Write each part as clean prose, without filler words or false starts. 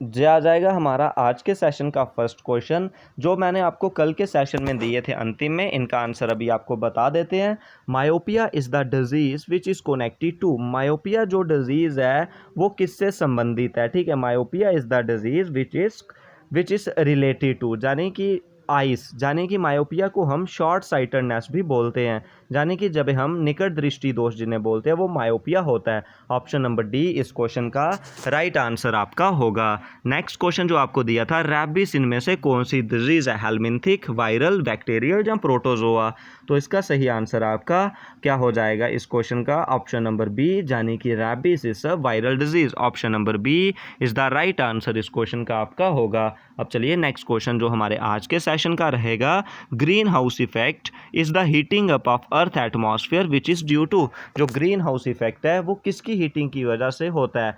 आ जाएगा हमारा आज के सेशन का फर्स्ट क्वेश्चन, जो मैंने आपको कल के सेशन में दिए थे अंतिम में। इनका आंसर अभी आपको बता देते हैं। Myopia is the disease which is connected to, myopia जो डिजीज़ है वो किससे संबंधित है, ठीक है। Myopia is the disease which is related to, यानी कि आइस, यानी कि मायोपिया को हम शॉर्ट साइटेडनेस भी बोलते हैं, यानी कि जब हम निकट दृष्टि दोष जिन्हें बोलते हैं वो मायोपिया होता है। ऑप्शन नंबर डी इस क्वेश्चन का राइट आंसर आपका होगा। नेक्स्ट क्वेश्चन जो आपको दिया था, रैबिस इनमें से कौन सी डिजीज है, हेलमिंथिक, वायरल, बैक्टीरियल या प्रोटोजोआ। तो इसका सही आंसर आपका क्या हो जाएगा इस क्वेश्चन का, ऑप्शन नंबर बी, यानी कि rabies is a viral disease. Option number B is the right answer इस क्वेश्चन का आपका होगा। अब चलिए नेक्स्ट क्वेश्चन जो हमारे आज के सेशन का रहेगा, greenhouse effect is the heating up of earth atmosphere which is due to, जो ग्रीन हाउस इफेक्ट है वो किसकी हीटिंग की वजह से होता है,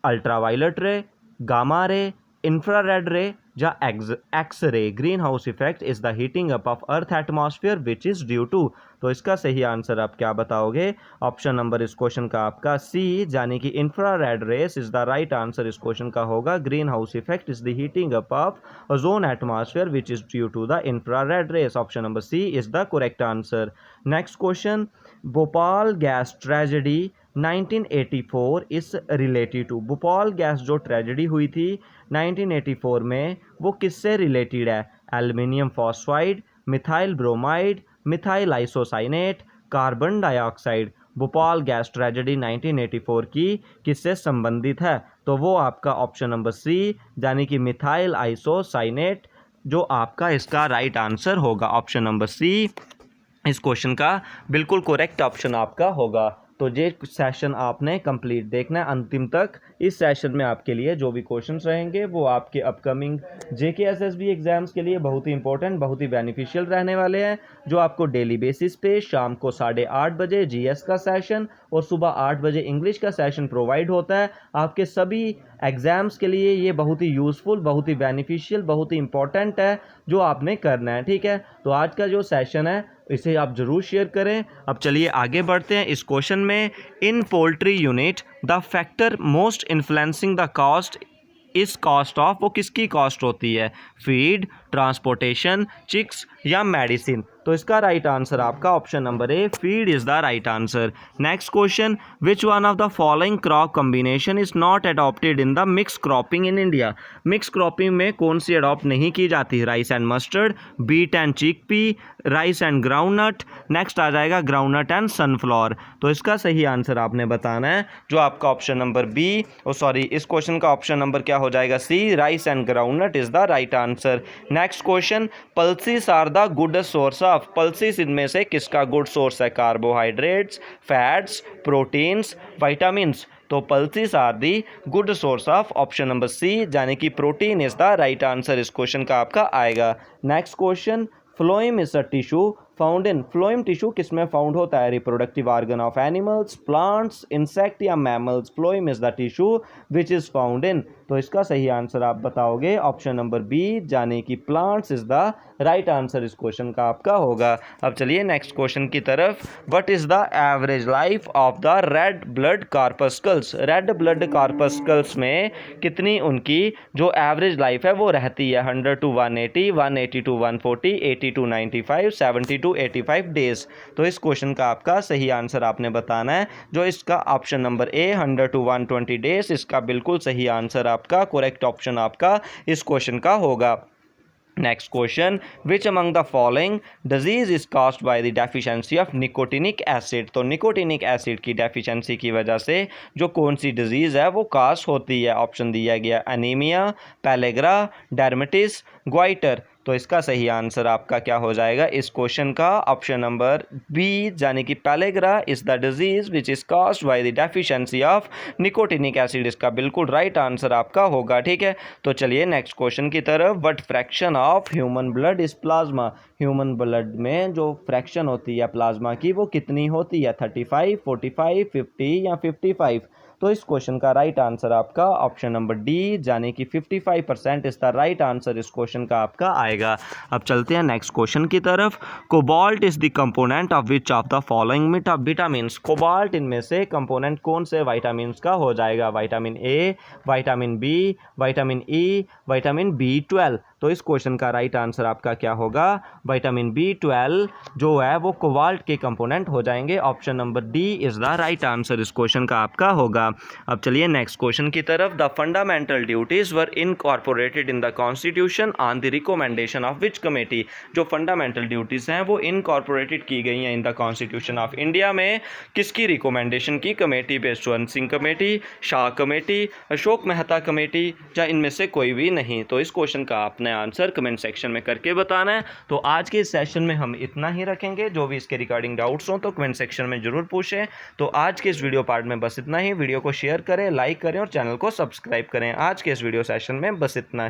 अल्ट्रावायलेट रे, गामा रे, इंफ्रारेड रे या X ray. Greenhouse effect is the heating up of earth atmosphere which is due to. तो इसका सही आंसर आप क्या बताओगे, ऑप्शन नंबर इस क्वेश्चन का आपका सी, यानी कि infrared rays is the right answer इस क्वेश्चन का होगा। Greenhouse effect is the heating up of ozone atmosphere which is due to the infrared rays. Option number C is the correct answer. Next question, Bhopal gas tragedy 1984 इस related to, Bhopal gas जो tragedy हुई थी 1984 में वो किससे related है, aluminium phosphide, methyl bromide, methyl isocyanate, carbon dioxide. Bhopal gas tragedy 1984 की किससे संबंधित है, तो वो आपका ऑप्शन नंबर सी, यानी कि मिथाइल आइसोसाइनेट जो आपका इसका राइट आंसर होगा। ऑप्शन नंबर सी इस क्वेश्चन का बिल्कुल करेक्ट ऑप्शन आपका होगा। तो ये सेशन आपने कंप्लीट देखना है अंतिम तक। इस सेशन में आपके लिए जो भी क्वेश्चंस रहेंगे वो आपके अपकमिंग जेके एसएसबी एग्जाम्स के लिए बहुत ही इंपॉर्टेंट, बहुत ही बेनिफिशियल रहने वाले हैं, जो आपको डेली बेसिस पे शाम को 8:30 बजे जीएस का सेशन और सुबह 8 बजे इंग्लिश का सेशन प्रोवाइड होता है। आपके सभी एग्जाम्स के लिए ये बहुत ही यूज़फुल, बहुत ही बेनिफिशियल, बहुत ही इंपॉर्टेंट है जो आपने करना है, ठीक है। तो आज का जो सेशन है इसे आप जरूर शेयर करें। अब चलिए आगे बढ़ते हैं इस क्वेश्चन में। इन poultry unit the factor most influencing the cost इस कॉस्ट ऑफ, वो किसकी कॉस्ट होती है, फीड, ट्रांसपोर्टेशन, चिक्स या मेडिसिन। तो इसका राइट आंसर आपका option number A, feed is the right answer. Next question, which one of the following crop combination is not adopted in the mix cropping in India. Mix cropping में कौन सी adopt नहीं की जाती, rice and mustard, beat and chickpea, rice and groundnut, next आ जाएगा groundnut and sunflower. तो इसका सही आंसर आपने बताना है, जो आपका ऑप्शन नंबर बी, इस क्वेश्चन का ऑप्शन नंबर क्या हो जाएगा, C, rice and groundnut is the right answer. Next question, pulses are the good source of, pulses इनमें से किसका गुड सोर्स है, कार्बोहाइड्रेट्स, फैट्स, प्रोटीन्स, विटामिन्स। तो pulses are the good source of, option number C, यानी कि protein is the right answer इस question का आपका आएगा। Next question, phloem is a tissue found in, phloem tissue किसमें found होता है, reproductive organ of animals, plants, insect या mammals. Phloem is the tissue which is found in. तो इसका सही आंसर आप बताओगे ऑप्शन नंबर बी, यानी कि plants is the right answer इस क्वेश्चन का आपका होगा। अब चलिए नेक्स्ट क्वेश्चन की तरफ, what is the average life of the red blood corpuscles, red blood corpuscles में कितनी उनकी जो एवरेज लाइफ है वो रहती है, 100 to 180, 180 to 140, 80 to 95, 70 to 85 days. तो इस क्वेश्चन का आपका सही आंसर आपने बताना है, जो इसका option number A 100 to 120 days इसका बिल्कुल सही आंसर आपका, करेक्ट ऑप्शन आपका इस क्वेश्चन का होगा। Next question, which among the following disease is caused by the deficiency of nicotinic acid. तो निकोटिनिक एसिड की डेफिशिएंसी की वजह से जो कौन सी डिजीज़ है वो कॉज होती है। ऑप्शन दिया गया एनीमिया, पेलेग्रा, डर्मेटिस, ग्वाइटर। तो इसका सही आंसर आपका क्या हो जाएगा इस क्वेश्चन का, ऑप्शन नंबर बी, यानी कि pellagra is the disease which is caused by the deficiency of nicotinic acid इसका बिल्कुल राइट आंसर आपका होगा, ठीक है। तो चलिए नेक्स्ट क्वेश्चन की तरफ, what fraction of human blood is plasma. Human blood में जो फ्रैक्शन होती है प्लाज्मा की वो कितनी होती है, 35, 45, 50 या 55। तो इस क्वेश्चन का राइट आंसर आपका ऑप्शन नंबर डी यानी कि 55% इस द राइट आंसर इस क्वेश्चन का आपका आएगा। अब चलते हैं नेक्स्ट क्वेश्चन की तरफ। Cobalt is the component of which of the following vitamins. Cobalt इनमें से कंपोनेंट कौन से विटामिन्स का हो जाएगा? Vitamin A, vitamin B, vitamin E, vitamin B12। तो इस क्वेश्चन का राइट आंसर आपका क्या होगा? विटामिन B12 जो है वो कोबाल्ट के कंपोनेंट हो जाएंगे। Option number D is the right answer इस क्वेश्चन का आपका होगा। अब चलिए नेक्स्ट क्वेश्चन की तरफ। The fundamental duties were incorporated in the constitution on the recommendation of which committee. जो फंडामेंटल ड्यूटीज हैं वो इनकॉर्पोरेटेड की गई हैं in the constitution of India में किसकी रिकमेंडेशन की कमेटी पे? Yashwant Singh committee, Shah committee, Ashok Mehta committee या इनमें से कोई भी नहीं। तो इस क्वेश्चन का आपने आंसर कमेंट सेक्शन में करके बताना है। तो आज के इस सेशन में हम इतना ही रखेंगे। जो भी इसके रिगार्डिंग डाउट्स हों तो कमेंट सेक्शन में जरूर पूछें। तो आज के इस वीडियो पार्ट में बस इतना ही। वीडियो को शेयर करें, लाइक करें और चैनल को सब्सक्राइब करें। आज के इस वीडियो सेशन में बस इतना ही।